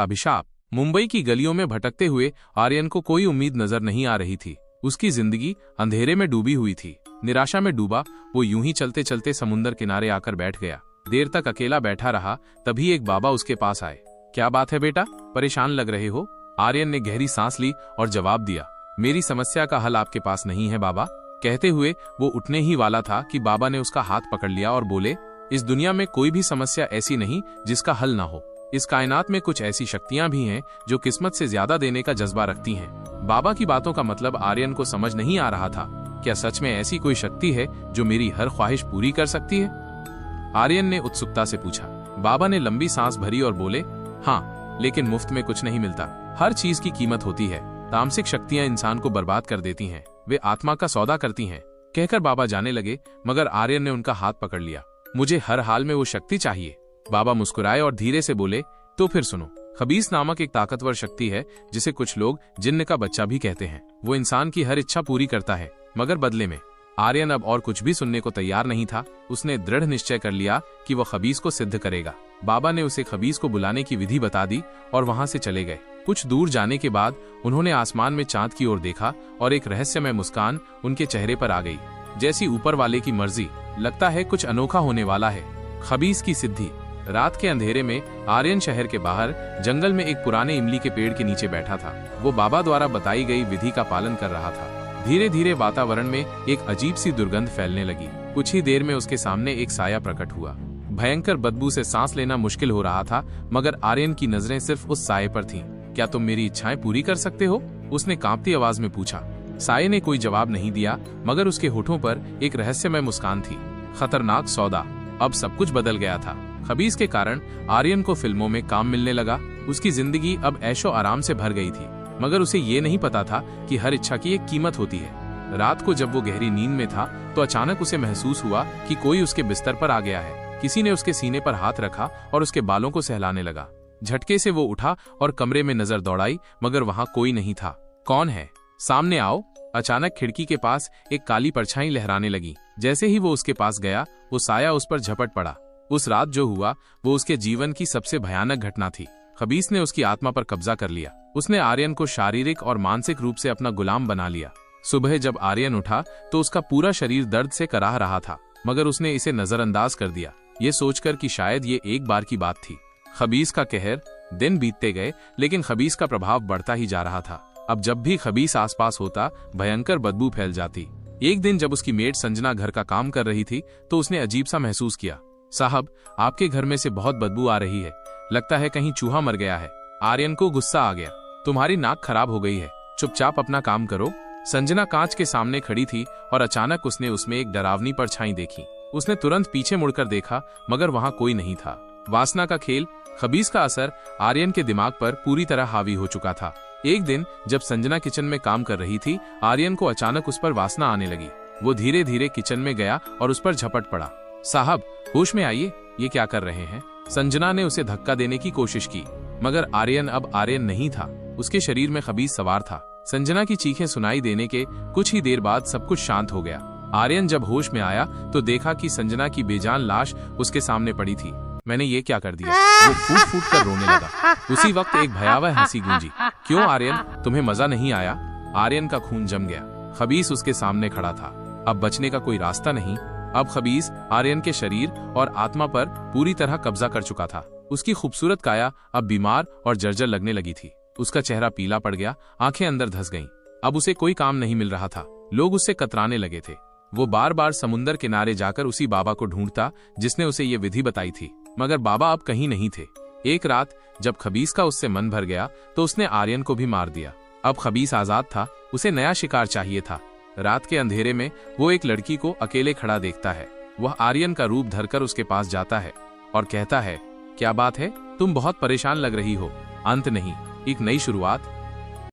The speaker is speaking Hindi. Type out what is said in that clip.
का अभिशाप। मुंबई की गलियों में भटकते हुए आर्यन को कोई उम्मीद नजर नहीं आ रही थी। उसकी जिंदगी अंधेरे में डूबी हुई थी। निराशा में डूबा वो यूं ही चलते चलते समुंदर किनारे आकर बैठ गया। देर तक अकेला बैठा रहा, तभी एक बाबा उसके पास आए। क्या बात है बेटा, परेशान लग रहे हो? आर्यन ने गहरी सांस ली और जवाब दिया, मेरी समस्या का हल आपके पास नहीं है बाबा। कहते हुए वो उठने ही वाला था कि बाबा ने उसका हाथ पकड़ लिया और बोले, इस दुनिया में कोई भी समस्या ऐसी नहीं जिसका हल ना हो। इस कायनात में कुछ ऐसी शक्तियां भी हैं जो किस्मत से ज्यादा देने का जज्बा रखती हैं। बाबा की बातों का मतलब आर्यन को समझ नहीं आ रहा था। क्या सच में ऐसी कोई शक्ति है जो मेरी हर ख्वाहिश पूरी कर सकती है? आर्यन ने उत्सुकता से पूछा। बाबा ने लंबी सांस भरी और बोले, हाँ, लेकिन मुफ्त में कुछ नहीं मिलता। हर चीज की कीमत होती है। तामसिक शक्तियां इंसान को बर्बाद कर देती हैं, वे आत्मा का सौदा करती हैं। कहकर बाबा जाने लगे, मगर आर्यन ने उनका हाथ पकड़ लिया। मुझे हर हाल में वो शक्ति चाहिए। बाबा मुस्कुराए और धीरे से बोले, तो फिर सुनो। खबीस नामक एक ताकतवर शक्ति है जिसे कुछ लोग जिन्न का बच्चा भी कहते हैं। वो इंसान की हर इच्छा पूरी करता है, मगर बदले में। आर्यन अब और कुछ भी सुनने को तैयार नहीं था। उसने दृढ़ निश्चय कर लिया कि वह खबीस को सिद्ध करेगा। बाबा ने उसे खबीस को बुलाने की विधि बता दी और वहां से चले गए। कुछ दूर जाने के बाद उन्होंने आसमान में चांद की ओर देखा और एक रहस्यमय मुस्कान उनके चेहरे पर आ गई। जैसी ऊपर वाले की मर्जी, लगता है कुछ अनोखा होने वाला है। खबीस की सिद्धि। रात के अंधेरे में आर्यन शहर के बाहर जंगल में एक पुराने इमली के पेड़ के नीचे बैठा था। वो बाबा द्वारा बताई गई विधि का पालन कर रहा था। धीरे धीरे वातावरण में एक अजीब सी दुर्गंध फैलने लगी। कुछ ही देर में उसके सामने एक साया प्रकट हुआ। भयंकर बदबू से सांस लेना मुश्किल हो रहा था, मगर आर्यन की नजरें सिर्फ उस साये पर थीं। क्या तुम मेरी इच्छाएं पूरी कर सकते हो? उसने कांपती आवाज में पूछा। साये ने कोई जवाब नहीं दिया, मगर उसके होठों पर एक रहस्यमय मुस्कान थी। खतरनाक सौदा। अब सब कुछ बदल गया था। खबीस के कारण आर्यन को फिल्मों में काम मिलने लगा। उसकी जिंदगी अब ऐशो आराम से भर गई थी, मगर उसे ये नहीं पता था कि हर इच्छा की एक कीमत होती है। रात को जब वो गहरी नींद में था तो अचानक उसे महसूस हुआ कि कोई उसके बिस्तर पर आ गया है। किसी ने उसके सीने पर हाथ रखा और उसके बालों को सहलाने लगा। झटके से वो उठा और कमरे में नजर दौड़ाई, मगर वहां कोई नहीं था। कौन है? सामने आओ। अचानक खिड़की के पास एक काली परछाई लहराने लगी। जैसे ही वो उसके पास गया, वो साया उस पर झपट पड़ा। उस रात जो हुआ वो उसके जीवन की सबसे भयानक घटना थी। खबीस ने उसकी आत्मा पर कब्जा कर लिया। उसने आर्यन को शारीरिक और मानसिक रूप से अपना गुलाम बना लिया। सुबह जब आर्यन उठा तो उसका पूरा शरीर दर्द से कराह रहा था, मगर उसने इसे नजरअंदाज कर दिया, ये सोचकर कि शायद ये एक बार की बात थी। खबीस का कहर। दिन बीतते गए, लेकिन खबीस का प्रभाव बढ़ता ही जा रहा था। अब जब भी खबीस आसपास होता, भयंकर बदबू फैल जाती। एक दिन जब उसकी मेड संजना घर का काम कर रही थी तो उसने अजीब सा महसूस किया। साहब, आपके घर में से बहुत बदबू आ रही है। लगता है कहीं चूहा मर गया है। आर्यन को गुस्सा आ गया। तुम्हारी नाक खराब हो गई है, चुपचाप अपना काम करो। संजना कांच के सामने खड़ी थी और अचानक उसने उसमें एक डरावनी परछाई देखी। उसने तुरंत पीछे मुड़कर देखा, मगर वहां कोई नहीं था। वासना का खेल। खबीस का असर आर्यन के दिमाग पर पूरी तरह हावी हो चुका था। एक दिन जब संजना किचन में काम कर रही थी, आर्यन को अचानक उस पर वासना आने लगी। वो धीरे धीरे किचन में गया और उस पर झपट पड़ा। साहब, होश में आइए, ये क्या कर रहे हैं? संजना ने उसे धक्का देने की कोशिश की, मगर आर्यन अब आर्यन नहीं था। उसके शरीर में खबीस सवार था। संजना की चीखें सुनाई देने के कुछ ही देर बाद सब कुछ शांत हो गया। आर्यन जब होश में आया तो देखा कि संजना की बेजान लाश उसके सामने पड़ी थी। मैंने ये क्या कर दिया? वो फूट फूट कर रोने लगा। उसी वक्त एक भयावह हंसी गूंजी। क्यों आर्यन, तुम्हें मजा नहीं आया? आर्यन का खून जम गया। खबीस उसके सामने खड़ा था। अब बचने का कोई रास्ता नहीं। अब खबीस आर्यन के शरीर और आत्मा पर पूरी तरह कब्जा कर चुका था। उसकी खूबसूरत काया अब बीमार और जर्जर लगने लगी थी। उसका चेहरा पीला पड़ गया, आंखें अंदर धंस गईं। अब उसे कोई काम नहीं मिल रहा था। लोग उससे कतराने लगे थे। वो बार बार समुंदर किनारे जाकर उसी बाबा को ढूंढता जिसने उसे ये विधि बताई थी, मगर बाबा अब कहीं नहीं थे। एक रात जब खबीस का उससे मन भर गया तो उसने आर्यन को भी मार दिया। अब खबीस आजाद था, उसे नया शिकार चाहिए था। रात के अंधेरे में वो एक लड़की को अकेले खड़ा देखता है। वह आर्यन का रूप धरकर उसके पास जाता है और कहता है, क्या बात है, तुम बहुत परेशान लग रही हो। अंत नहीं, एक नई शुरुआत।